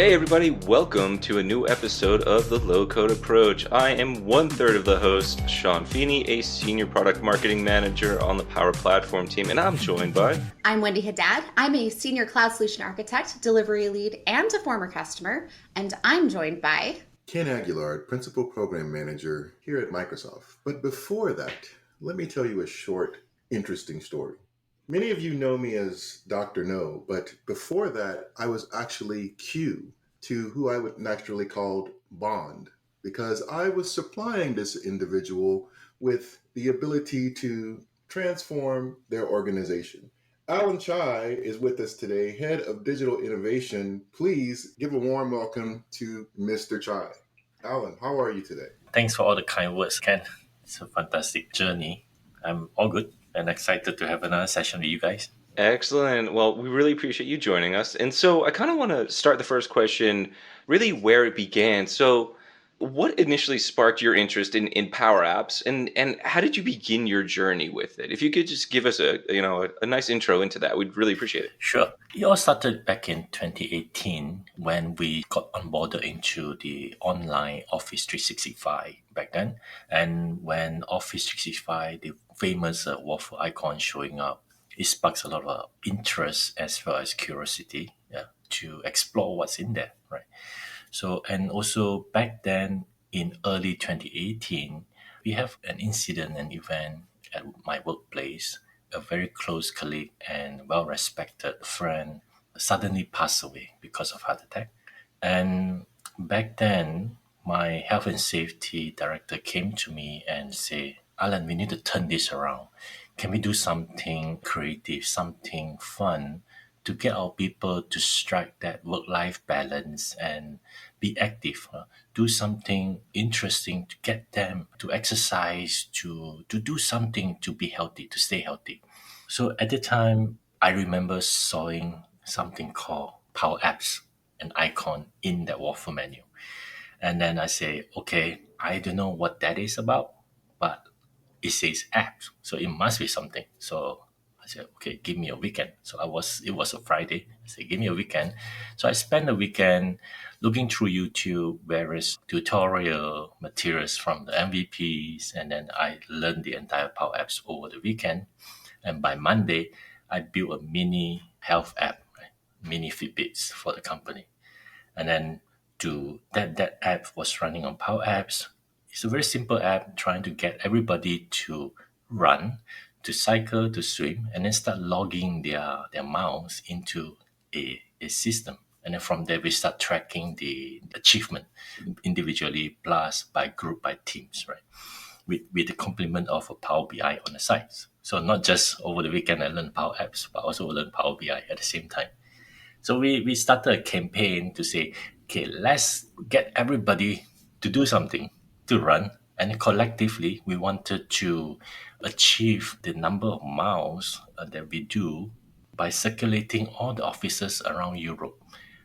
Hey everybody, welcome to a new episode of the Low Code Approach. I am one third of the host, Sean Feeney, a senior product marketing manager on the Power Platform team, and I'm joined by... I'm Wendy Haddad. I'm a senior cloud solution architect, delivery lead, and a former customer. And I'm joined by Ken Aguilar, Principal Program Manager here at Microsoft. But before that, let me tell you a short, interesting story. Many of you know me as Dr. No, but before that, I was actually Q to who I would naturally call Bond, because I was supplying this individual with the ability to transform their organization. Alan Chai is with us today, Head of Digital Innovation. Please give a warm welcome to Mr. Chai. Alan, how are you today? Thanks for all the kind words, Ken. It's a fantastic journey. I'm all good and excited to have another session with you guys. Excellent. Well, we really appreciate you joining us. And so I kind of want to start the first question really where it began. So what initially sparked your interest in Power Apps and how did you begin your journey with it? If you could just give us a nice intro into that, we'd really appreciate it. Sure. It all started back in 2018 when we got onboarded into the online Office 365 back then. And when Office 365, the famous waffle icon showing up, it sparks a lot of interest as well as curiosity, to explore what's in there, right? So, and also back then in early 2018, we have an incident, an event at my workplace. A very close colleague and well respected friend suddenly passed away because of heart attack. And back then, my health and safety director came to me and said, Alan, we need to turn this around. Can we do something creative, something fun to get our people to strike that work-life balance and be active, do something interesting to get them to exercise, to do something to be healthy, to stay healthy. So at the time, I remember sawing something called Power Apps, an icon in that waffle menu. And then I say, okay, I don't know what that is about, but it says apps, so it must be something. So I said, okay, give me a weekend. It was a Friday. I said, give me a weekend. So I spent the weekend looking through YouTube, various tutorial materials from the MVPs, and then I learned the entire Power Apps over the weekend. And by Monday, I built a mini health app, right? Mini Fitbits for the company. And then that app was running on Power Apps. It's a very simple app trying to get everybody to run, to cycle, to swim, and then start logging their miles into a system. And then from there, we start tracking the achievement individually, plus by group, by teams, right? With the complement of a Power BI on the sides. So not just over the weekend I learned Power Apps, but also learn Power BI at the same time. So we started a campaign to say, okay, let's get everybody to do something, to run. And collectively, we wanted to achieve the number of miles that we do by circulating all the offices around Europe.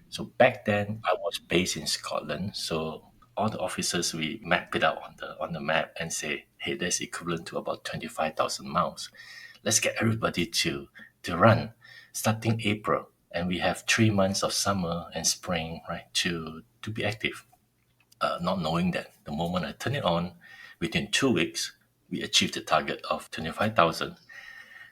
So back then, I was based in Scotland. So all the offices, we map it out on the map and say, hey, that's equivalent to about 25,000 miles. Let's get everybody to run starting April. And we have 3 months of summer and spring, right, to be active. Not knowing that the moment I turn it on, within 2 weeks, we achieved the target of 25,000.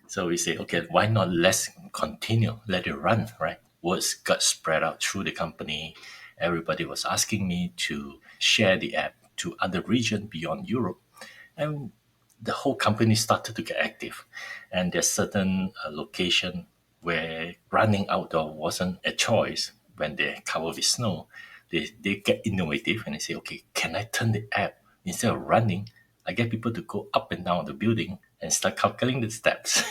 So we say, okay, why not let's continue, let it run, right? Words got spread out through the company. Everybody was asking me to share the app to other regions beyond Europe. And the whole company started to get active. And there's certain location where running outdoor wasn't a choice when they're covered with snow. They get innovative and they say, okay, can I turn the app, instead of running, I get people to go up and down the building and start calculating the steps.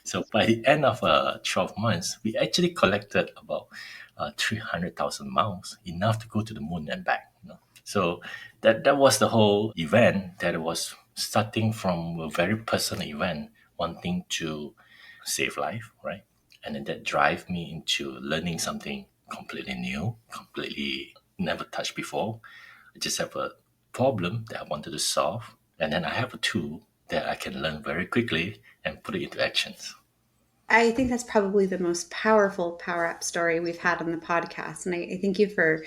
So by the end of 12 months, we actually collected about 300,000 miles, enough to go to the moon and back. So that was the whole event, that was starting from a very personal event, wanting to save life, right? And then that drive me into learning something completely new, completely never touched before. I just have a problem that I wanted to solve, and then I have a tool that I can learn very quickly and put it into actions. I think that's probably the most powerful Power Up story we've had on the podcast, and I thank you for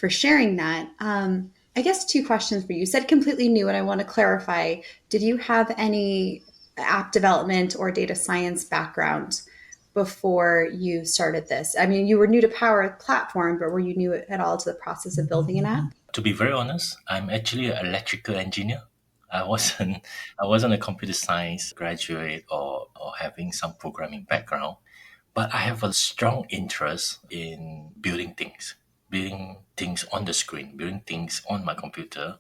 sharing that. I guess two questions for you. You said completely new, and I want to clarify. Did you have any app development or data science background before you started this? I mean, you were new to Power Platform, but were you new at all to the process of building an app? To be very honest, I'm actually an electrical engineer. I wasn't I wasn't a computer science graduate or having some programming background, but I have a strong interest in building things on the screen, building things on my computer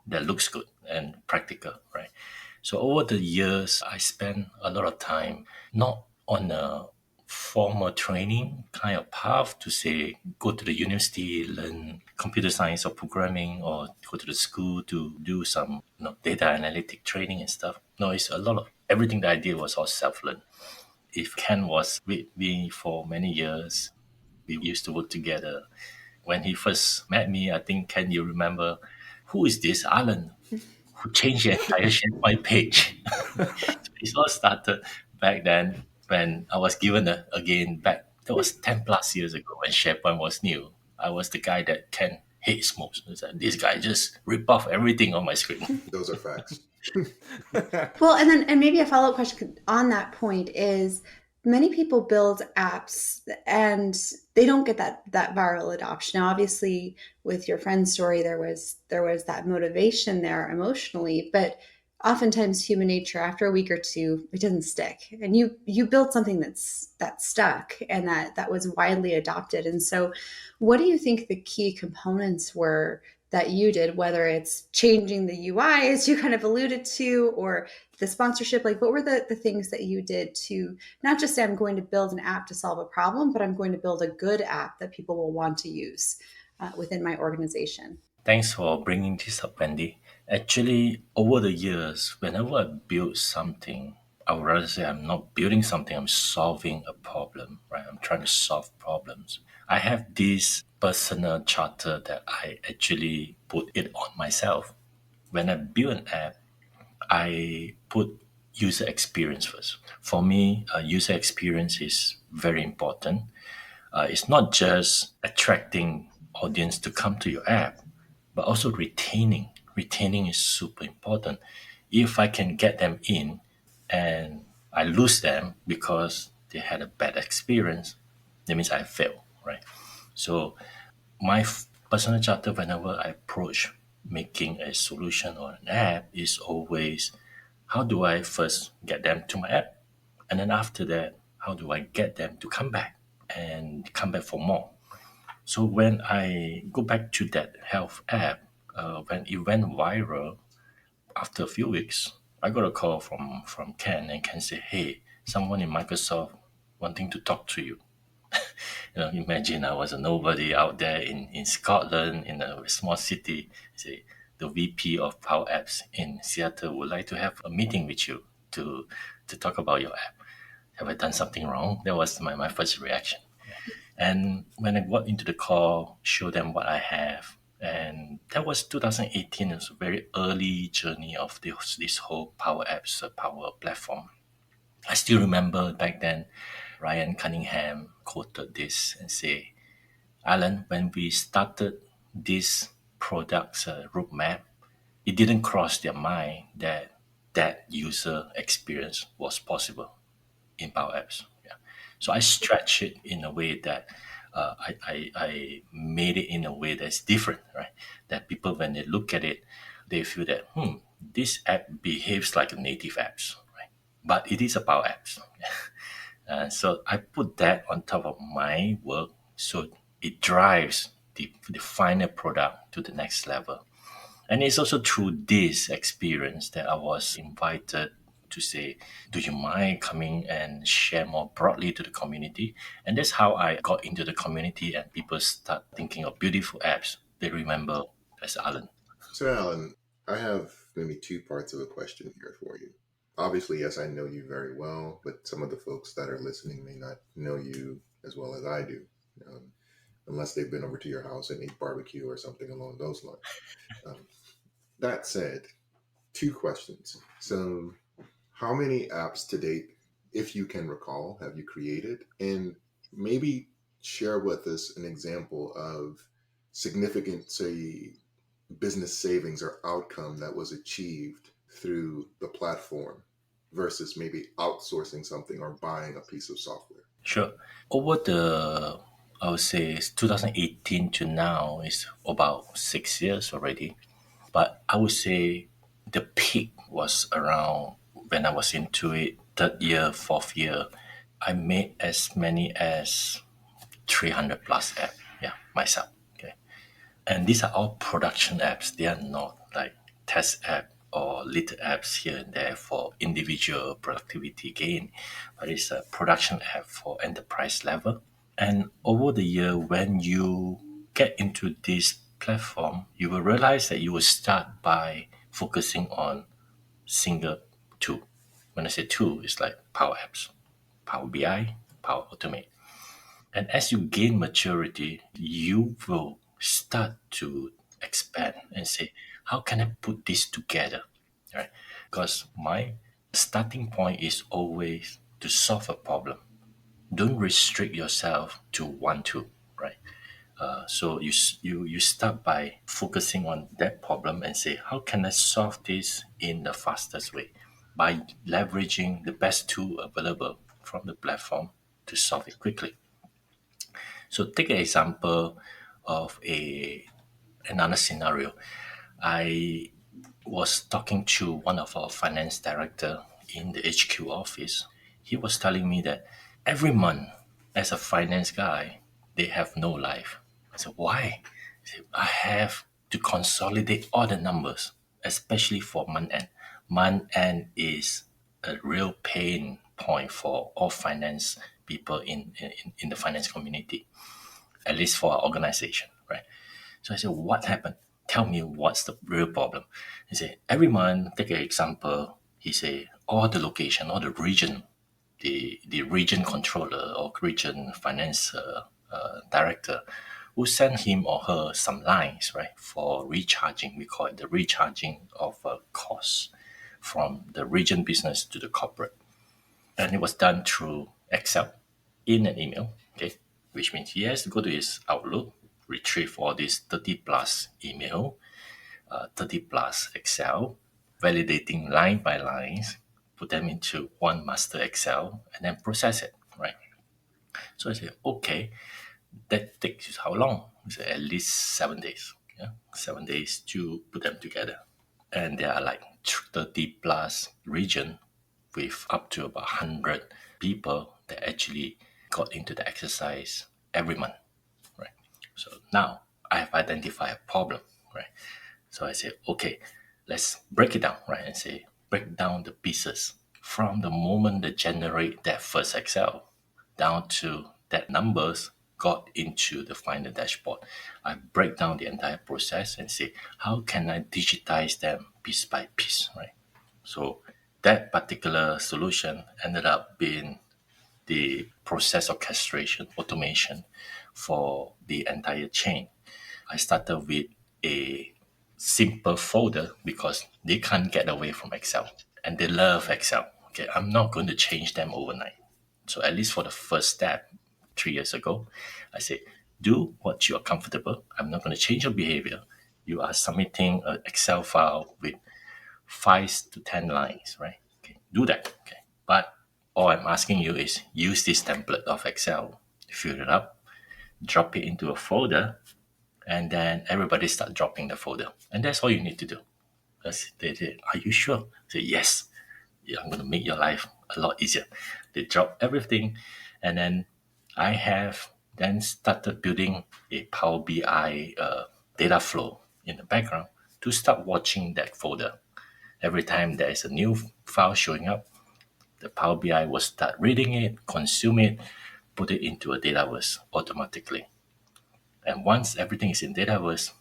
that looks good and practical, right? So over the years, I spent a lot of time not on a formal training kind of path to say go to the university, learn computer science or programming, or go to the school to do some data analytic training and stuff. No, it's a lot of everything that I did was all self-learned. If Ken was with me for many years, we used to work together. When he first met me, I think, Ken, you remember, who is this Alan who changed the entire SharePoint page? So it all started back then when I was given again back, that was 10 plus years ago when SharePoint was new. I was the guy that Ken hates most. It's like, this guy just rip off everything on my screen. Those are facts. Well, and maybe a follow-up question on that point is many people build apps and they don't get that viral adoption. Now, obviously, with your friend's story, there was that motivation there emotionally, but oftentimes human nature after a week or two it doesn't stick, and you built something that stuck and that was widely adopted. And so what do you think the key components were that you did, whether it's changing the UI, as you kind of alluded to, or the sponsorship? Like, what were the things that you did to not just say, I'm going to build an app to solve a problem, but I'm going to build a good app that people will want to use within my organization? Thanks for bringing this up, Wendy. Actually, over the years, whenever I build something, I would rather say I'm not building something, I'm solving a problem, right? I'm trying to solve problems. I have this personal charter that I actually put it on myself. When I build an app, I put user experience first. For me, user experience is very important. It's not just attracting audience to come to your app, but also retaining. Retaining is super important. If I can get them in and I lose them because they had a bad experience, that means I fail, right? So my personal charter whenever I approach making a solution or an app is always how do I first get them to my app? And then after that, how do I get them to come back and come back for more? So when I go back to that health app, when it went viral, after a few weeks, I got a call from Ken, and Ken said, "Hey, someone in Microsoft wanting to talk to you." Imagine I was a nobody out there in Scotland, in a small city. Say, the VP of Power Apps in Seattle would like to have a meeting with you to talk about your app. Have I done something wrong? That was my first reaction. And when I got into the call, show them what I have, and that was 2018. It was a very early journey of this whole Power Apps, Power Platform. I still remember back then, Ryan Cunningham quoted this and say, Alan, when we started this product's roadmap, it didn't cross their mind that that user experience was possible in Power Apps. Yeah. So I stretch it in a way that I made it in a way that's different, right? That people, when they look at it, they feel that, this app behaves like a native apps, right? But it is a Power Apps. So I put that on top of my work so it drives the final product to the next level. And it's also through this experience that I was invited to say, do you mind coming and share more broadly to the community? And that's how I got into the community and people start thinking of beautiful apps. They remember as Alan. So, Alan, I have maybe two parts of a question here for you. Obviously, yes, I know you very well, but some of the folks that are listening may not know you as well as I do, um, unless they've been over to your house and ate barbecue or something along those lines. Um, that said, two questions. So, how many apps to date if you can recall, have you created? And maybe share with us an example of significant, say, business savings or outcome that was achieved through the platform versus maybe outsourcing something or buying a piece of software. Sure. Over the, I would say, 2018 to now is about 6 years already. But I would say the peak was around when I was into it, third year, fourth year. I made as many as 300 plus app, yeah, myself. Okay. And these are all production apps. They are not like test app or little apps here and there for individual productivity gain, but it's a production app for enterprise level. And over the year, when you get into this platform, you will realize that you will start by focusing on single tool. When I say tool, it's like Power Apps, Power BI, Power Automate. And as you gain maturity, you will start to expand and say, how can I put this together? Right? Because my starting point is always to solve a problem. Don't restrict yourself to one tool, right? So you start by focusing on that problem and say, how can I solve this in the fastest way by leveraging the best tool available from the platform to solve it quickly. So take an example of a another scenario. I was talking to one of our finance director in the HQ office. He was telling me that every month, as a finance guy, they have no life. I said, why? He said, I have to consolidate all the numbers, especially for month end. Month end is a real pain point for all finance people in the finance community, at least for our organization, right? So I said, what happened? Tell me what's the real problem. He said, every month, take an example, he said, all the location, all the region, the region controller or region finance director will send him or her some lines, right, for recharging. We call it the recharging of costs from the region business to the corporate. And it was done through Excel in an email, okay, which means he has to go to his Outlook, retrieve all these 30 plus email, 30 plus Excel, validating line by lines, put them into one master Excel, and then process it, right? So I said, okay, that takes how long? He said, at least 7 days. Yeah, 7 days to put them together. And there are like 30 plus region with up to about 100 people that actually got into the exercise every month, right? So now I have identified a problem, right? So I say, okay, let's break it down, right? And say, break down the pieces from the moment they generate that first Excel down to that numbers got into the final dashboard. I break down the entire process and say, how can I digitize them piece by piece, right? So that particular solution ended up being the process orchestration automation for the entire chain. I started with a simple folder because they can't get away from Excel and they love Excel. Okay, I'm not going to change them overnight. So at least for the first step, 3 years ago, I said, do what you are comfortable. I'm not going to change your behavior. You are submitting an Excel file with 5 to 10 lines, right? Okay, do that. Okay, but all I'm asking you is use this template of Excel, fill it up, drop it into a folder, and then everybody start dropping the folder. And that's all you need to do. They say, are you sure? I say, yes. Yeah, I'm going to make your life a lot easier. They drop everything. And then I have then started building a Power BI data flow in the background to start watching that folder. Every time there is a new file showing up, the Power BI will start reading it, consume it, put it into a Dataverse automatically. And once everything is in Dataverse,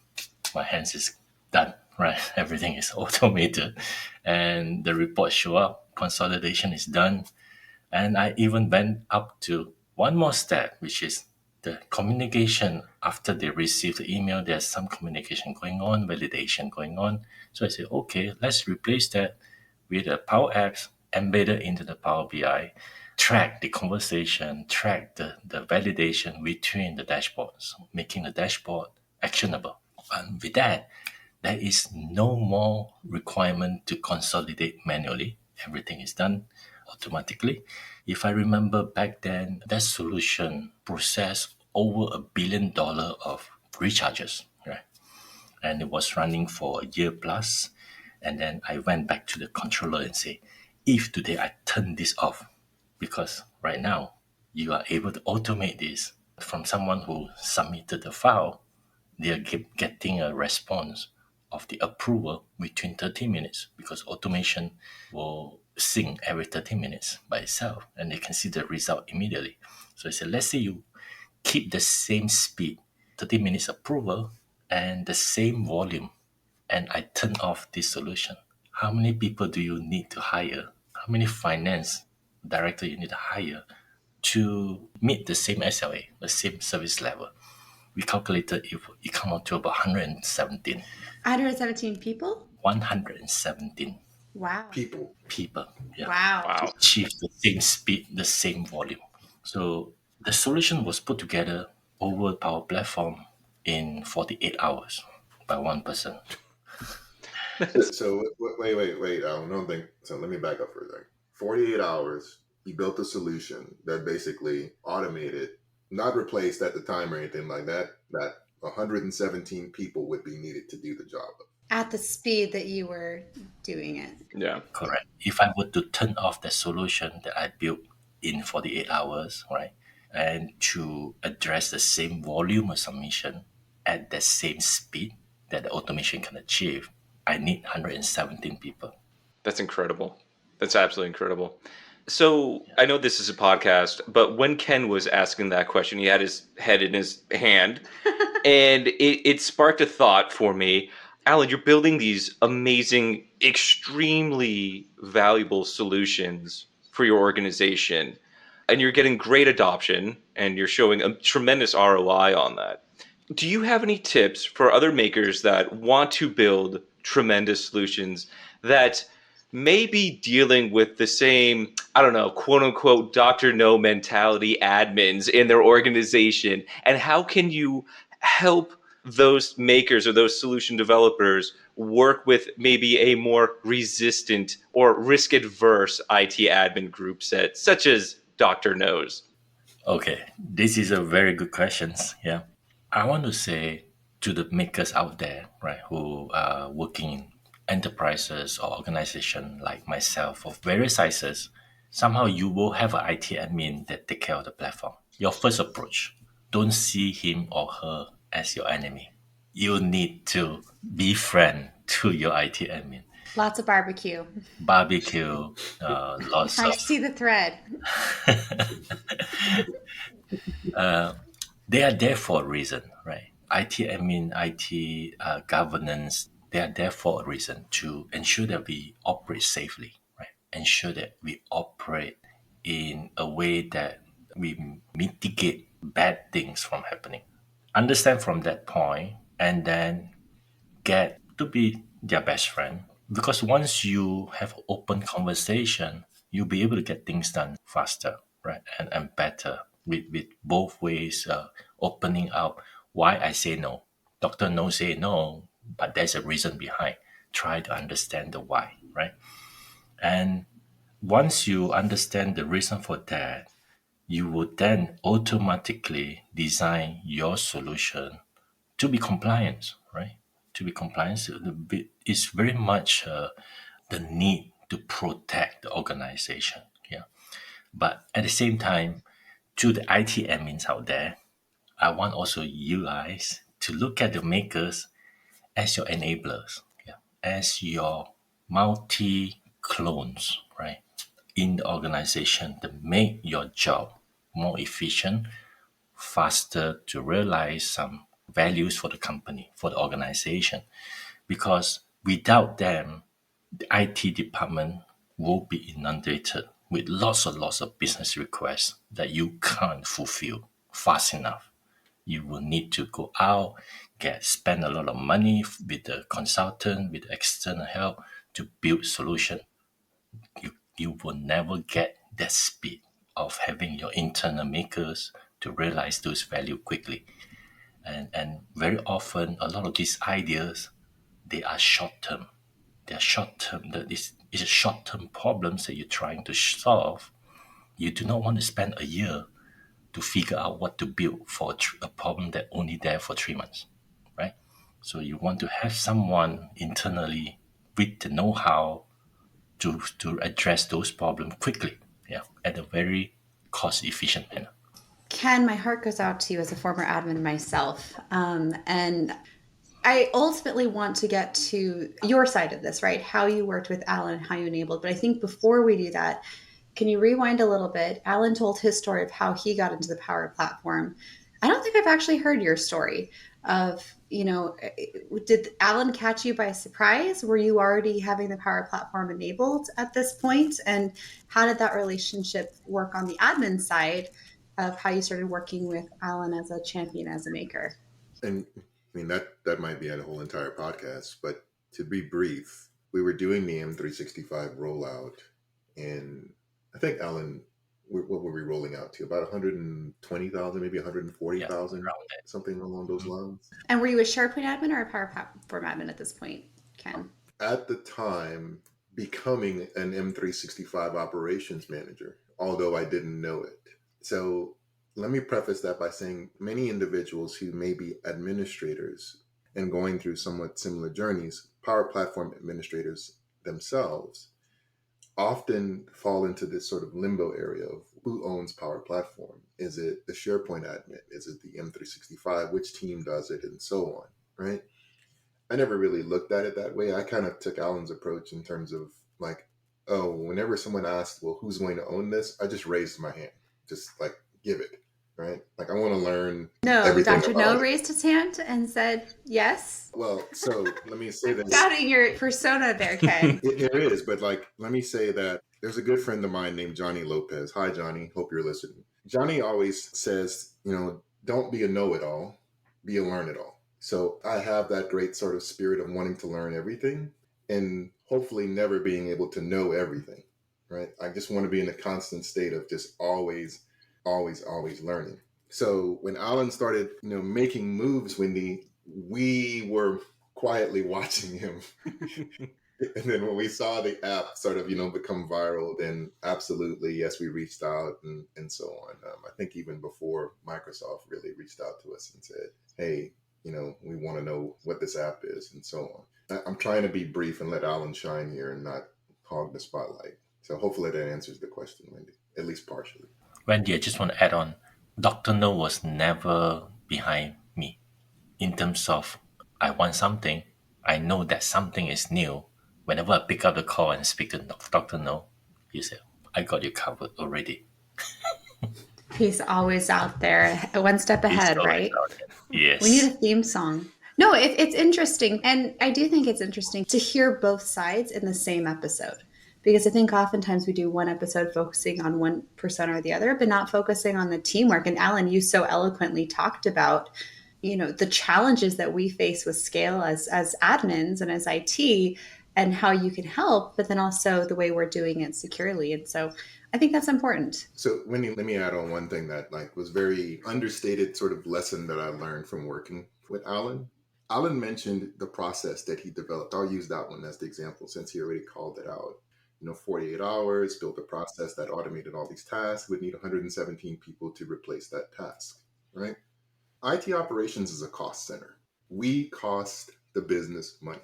my hands is done, right? Everything is automated and the reports show up, consolidation is done. And I even went up to one more step, which is the communication after they receive the email. There's some communication going on, validation going on. So I said, okay, let's replace that with a Power Apps embedded into the Power BI. track the conversation, track the validation between the dashboards, making the dashboard actionable. And with that, there is no more requirement to consolidate manually. Everything is done automatically. If I remember back then, that solution processed over $1 billion of recharges, right? And it was running for a year plus. And then I went back to the controller and say, if today I turn this off, because right now you are able to automate this from someone who submitted the file, they are getting a response of the approval within 30 minutes because automation will sync every 30 minutes by itself and they can see the result immediately. So I said, let's say you keep the same speed, 30 minutes approval, and the same volume, and I turn off this solution. How many people do you need to hire? How many finance director you need to hire to meet the same SLA, the same service level? We calculated it come out to about 117. 117 people? 117 Wow. People. people, yeah, Wow. to Wow. achieve the same speed, the same volume. So the solution was put together over Power Platform in 48 hours by one person. So wait. I don't think so. Let me back up for a second. 48 hours. He built a solution that basically automated, not replaced at the time or anything like that. That 117 people would be needed to do the job. At the speed that you were doing it. Yeah. Correct. If I were to turn off the solution that I built in 48 hours, right, and to address the same volume of submission at the same speed that the automation can achieve, I need 117 people. That's incredible. That's absolutely incredible. So I know this is a podcast, but when Ken was asking that question, he had his head in his hand, and it sparked a thought for me. Alan, you're building these amazing, extremely valuable solutions for your organization, and you're getting great adoption, and you're showing a tremendous ROI on that. Do you have any tips for other makers that want to build tremendous solutions that may be dealing with the same, I don't know, quote unquote, Dr. No mentality admins in their organization? And how can you help those makers or those solution developers work with maybe a more resistant or risk adverse IT admin group set, such as Dr. No's? Okay, this is a very good question. Yeah. I want to say to the makers out there, right, who are working in enterprises or organization like myself of various sizes, somehow you will have an IT admin that take care of the platform. Your first approach, don't see him or her as your enemy. You need to be friend to your IT admin. Lots of barbecue. Barbecue, lots I of see the thread. they are there for a reason, right? IT admin, IT governance, they are there for a reason to ensure that we operate safely, right? Ensure that we operate in a way that we mitigate bad things from happening. Understand from that point and then get to be their best friend. Because once you have open conversation, you'll be able to get things done faster, right? And better with both ways opening up why I say no. Dr. No say no, but there's a reason behind. Try to understand the why, right? And once you understand the reason for that, you would then automatically design your solution to be compliant, right? To be compliant is very much the need to protect the organization. Yeah. But at the same time, to the IT admins out there, I want also you guys to look at the makers as your enablers, yeah, as your multi clones, right, in the organization to make your job more efficient, faster, to realize some values for the company, for the organization. Because without them, the IT department will be inundated with lots of business requests that you can't fulfill fast enough. You will need to go out, spend a lot of money with the consultant, with external help to build solution. You will never get that speed of having your internal makers to realize those value quickly. And very often, a lot of these ideas, they are short term. They are short term. That is short term problems that you're trying to solve. You do not want to spend a year to figure out what to build for a problem that only there for 3 months, right? So you want to have someone internally with the know-how to address those problems quickly, yeah, at a very cost efficient manner. Ken, my heart goes out to you as a former admin myself. And I ultimately want to get to your side of this, right? How you worked with Alan, how you enabled. But I think before we do that, can you rewind a little bit? Alan told his story of how he got into the Power Platform. I don't think I've actually heard your story of, did Alan catch you by surprise? Were you already having the Power Platform enabled at this point? And how did that relationship work on the admin side of how you started working with Alan as a champion, as a maker? And I mean that might be a whole entire podcast, but to be brief, we were doing the M365 rollout, and I think Alan, what were we rolling out to? About 120,000, maybe Yeah, 140,000, around that. something along those lines. And were you a SharePoint admin or a Power Platform admin at this point, Ken? At the time, becoming an M365 operations manager, although I didn't know it. So let me preface that by saying many individuals who may be administrators and going through somewhat similar journeys, Power Platform administrators themselves, often fall into this sort of limbo area of who owns Power Platform. Is it the SharePoint admin? Is it the M365? Which team does it? And so on, right? I never really looked at it that way. I kind of took Alan's approach in terms of like, oh, whenever someone asked, well, who's going to own this? I just raised my hand, just like give it, right? Like I want to learn No, everything Dr. No about it. raised his hand and said yes. Well, so let me say this. Doubting your persona there, Ken. There is, but like, let me say that there's a good friend of mine named Johnny Lopez. Hi, Johnny. Hope you're listening. Johnny always says, don't be a know-it-all, be a learn-it-all. So I have that great sort of spirit of wanting to learn everything and hopefully never being able to know everything, right? I just want to be in a constant state of just always, always, always learning. So when Alan started, making moves, Wendy, we were quietly watching him. And then when we saw the app sort of, become viral, then absolutely, yes, we reached out and so on. I think even before Microsoft really reached out to us and said, hey, we want to know what this app is and so on. I'm trying to be brief and let Alan shine here and not hog the spotlight. So hopefully that answers the question, Wendy, at least partially. Wendy, I just want to add on. Dr. No was never behind me in terms of I want something. I know that something is new. Whenever I pick up the call and speak to Dr. No, he said, I got you covered already. He's always out there, one step He's ahead, always right? out there. Yes. We need a theme song. No, it's interesting. And I do think it's interesting to hear both sides in the same episode. Because I think oftentimes we do one episode focusing on one persona or the other, but not focusing on the teamwork. And Alan, you so eloquently talked about, the challenges that we face with scale as admins and as IT and how you can help, but then also the way we're doing it securely. And so I think that's important. So, Wendy, let me add on one thing that was very understated sort of lesson that I learned from working with Alan. Alan mentioned the process that he developed. I'll use that one as the example since he already called it out. 48 hours, built a process that automated all these tasks, would need 117 people to replace that task, right? IT operations is a cost center. We cost the business money,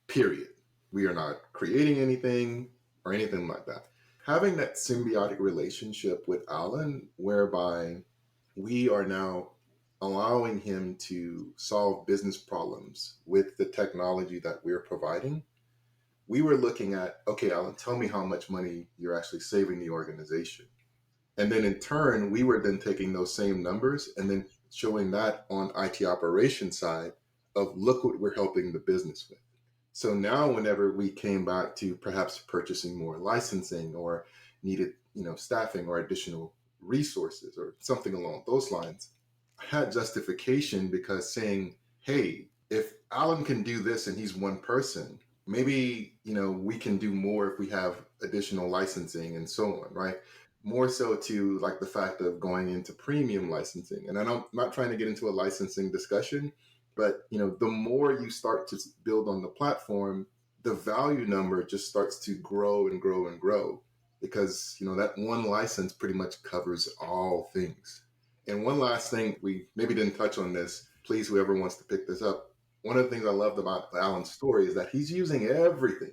period. We are not creating anything or anything like that. Having that symbiotic relationship with Alan, whereby we are now allowing him to solve business problems with the technology that we're providing, we were looking at, okay, Alan, tell me how much money you're actually saving the organization. And then in turn, we were then taking those same numbers and then showing that on IT operations side of look what we're helping the business with. So now whenever we came back to perhaps purchasing more licensing or needed, staffing or additional resources or something along those lines, I had justification because saying, hey, if Alan can do this and he's one person, maybe, we can do more if we have additional licensing and so on, right? more so to like the fact of going into premium licensing. And I'm not trying to get into a licensing discussion, but the more you start to build on the platform, the value number just starts to grow and grow and grow, because that one license pretty much covers all things. And one last thing, we maybe didn't touch on this. Please, whoever wants to pick this up. One of the things I loved about Alan's story is that he's using everything,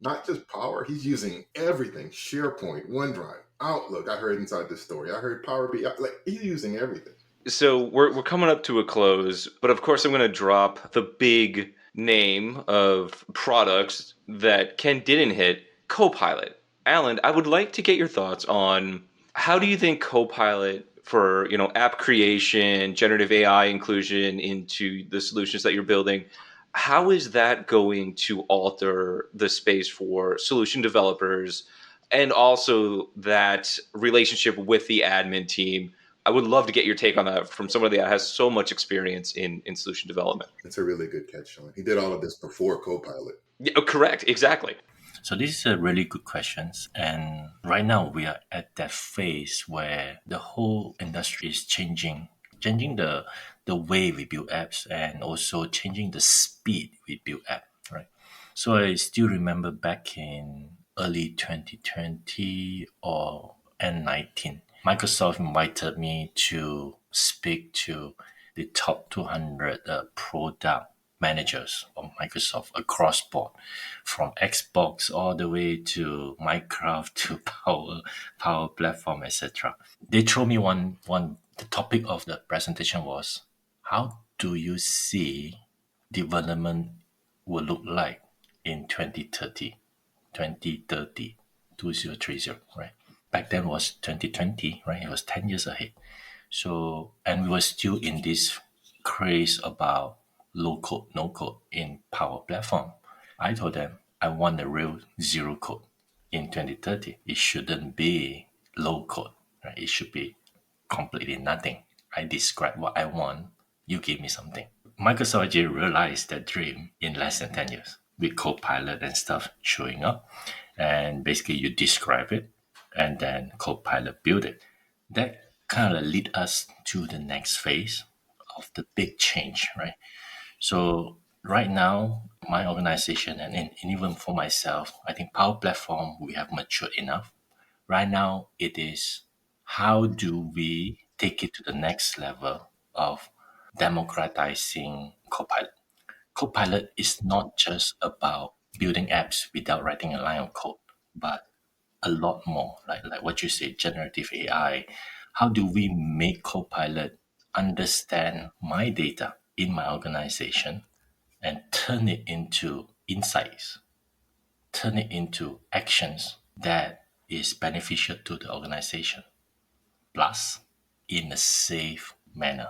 not just Power. He's using everything: SharePoint, OneDrive, Outlook. I heard inside this story. I heard Power BI. Like, he's using everything. So we're coming up to a close, but of course I'm going to drop the big name of products that Ken didn't hit, Copilot. Alan, I would like to get your thoughts on how do you think Copilot for, app creation, generative AI inclusion into the solutions that you're building, how is that going to alter the space for solution developers and also that relationship with the admin team? I would love to get your take on that from somebody that has so much experience in solution development. It's a really good catch, Sean. He did all of this before Copilot. Yeah, correct, exactly. So this is a really good questions. And right now we are at that phase where the whole industry is changing the way we build apps, and also changing the speed we build app, right? So I still remember back in early 2020 or N19, Microsoft invited me to speak to the top 200 product managers of Microsoft across board, from Xbox all the way to Minecraft to Power Platform, etc. They told me one the topic of the presentation was, how do you see development will look like in 2030, 2030, 2030, right? Back then was 2020, right? It was 10 years ahead. So, and we were still in this craze about low code, no code in Power Platform. I told them I want the real zero code in 2030. It shouldn't be low code, right? It should be completely nothing. I describe what I want. You give me something. Microsoft actually realized that dream in less than 10 years with Copilot and stuff showing up. And basically you describe it and then Copilot build it. That kind of lead us to the next phase of the big change, right? So right now, my organization and even for myself, I think Power Platform, we have matured enough. Right now, it is how do we take it to the next level of democratizing Copilot. Copilot is not just about building apps without writing a line of code, but a lot more, like what you say, generative AI. How do we make Copilot understand my data in my organization and turn it into insights, turn it into actions that is beneficial to the organization, plus in a safe manner.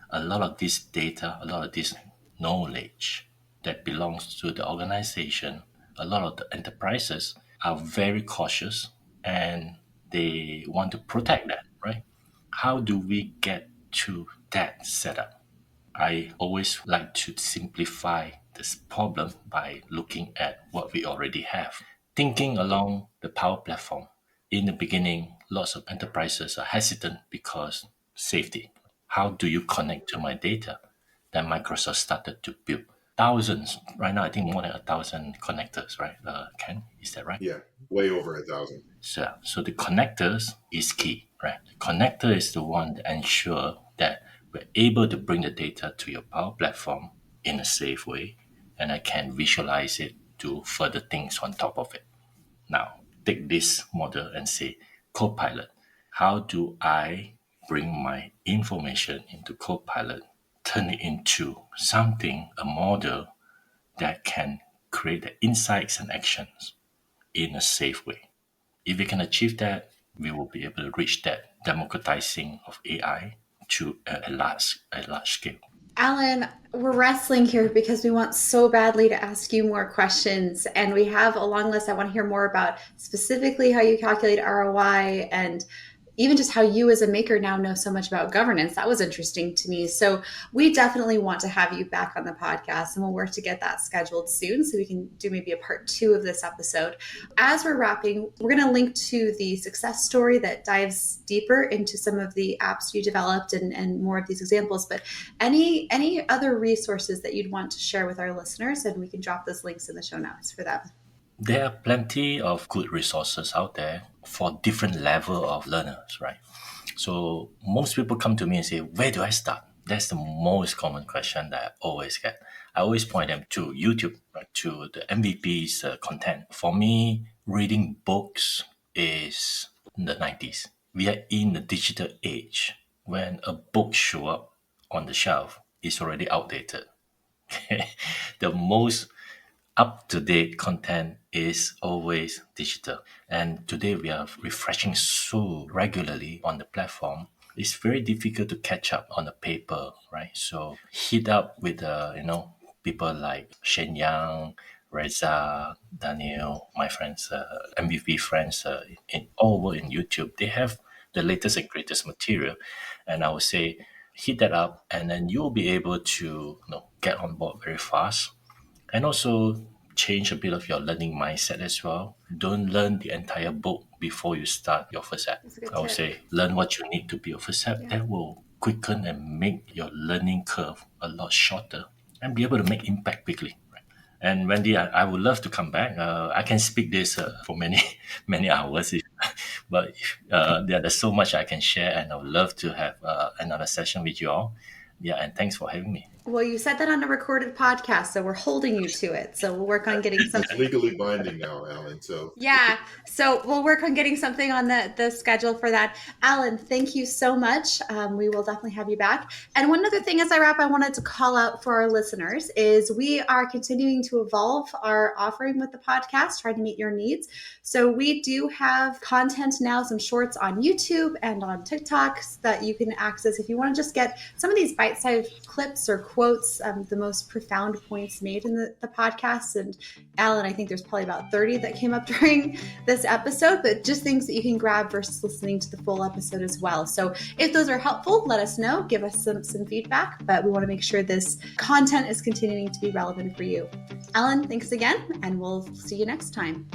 A lot of this data, a lot of this knowledge that belongs to the organization, a lot of the enterprises are very cautious and they want to protect that, right? How do we get to that setup? I always like to simplify this problem by looking at what we already have. Thinking along the Power Platform, in the beginning, lots of enterprises are hesitant because safety. How do you connect to my data? Then Microsoft started to build thousands. Right now, I think more than 1,000 connectors, right? Ken, is that right? Yeah, way over 1,000. So the connectors is key, right? The connector is the one that ensure that we're able to bring the data to your Power Platform in a safe way, and I can visualize it, do further things on top of it. Now, take this model and say, Copilot. How do I bring my information into Copilot, turn it into something, a model that can create the insights and actions in a safe way? If we can achieve that, we will be able to reach that democratizing of AI to a large scale. Alan, we're wrestling here because we want so badly to ask you more questions. And we have a long list. I want to hear more about specifically how you calculate ROI and even just how you as a maker now know so much about governance, that was interesting to me. So we definitely want to have you back on the podcast, and we'll work to get that scheduled soon so we can do maybe a part 2 of this episode. As we're wrapping, we're going to link to the success story that dives deeper into some of the apps you developed and more of these examples. But any other resources that you'd want to share with our listeners, and we can drop those links in the show notes for them. There are plenty of good resources out there for different level of learners, right? So most people come to me and say, where do I start? That's the most common question that I always get. I always point them to YouTube, right, to the MVP's content. For me, reading books is in the 90s. We are in the digital age. When a book show up on the shelf, it's already outdated. The most up-to-date content is always digital. And today we are refreshing so regularly on the platform. It's very difficult to catch up on the paper, right? So hit up with people like Shen Yang, Reza, Daniel, my friends, MVP friends, in all over in YouTube. They have the latest and greatest material, and I would say hit that up, and then you'll be able to get on board very fast, and also change a bit of your learning mindset as well. Don't learn the entire book before you start your first app. That's a good I would tip. say learn what you need to be your first app. Yeah. That will quicken and make your learning curve a lot shorter and be able to make impact quickly. Right? And Wendy, I would love to come back. I can speak this for many, many hours, but there's so much I can share, and I would love to have another session with you all. Yeah, and thanks for having me. Well, you said that on a recorded podcast, so we're holding you to it. So we'll work on getting It's something. legally binding now, Alan. So Yeah, so we'll work on getting something on the schedule for that. Alan, thank you so much. We will definitely have you back. And one other thing as I wrap, I wanted to call out for our listeners is we are continuing to evolve our offering with the podcast, trying to meet your needs. So we do have content now, some shorts on YouTube and on TikTok that you can access if you want to just get some of these bite-sized clips or quotes, the most profound points made in the podcast. And Alan, I think there's probably about 30 that came up during this episode, but just things that you can grab versus listening to the full episode as well. So if those are helpful, let us know, give us some feedback, but we want to make sure this content is continuing to be relevant for you. Alan, thanks again, and we'll see you next time.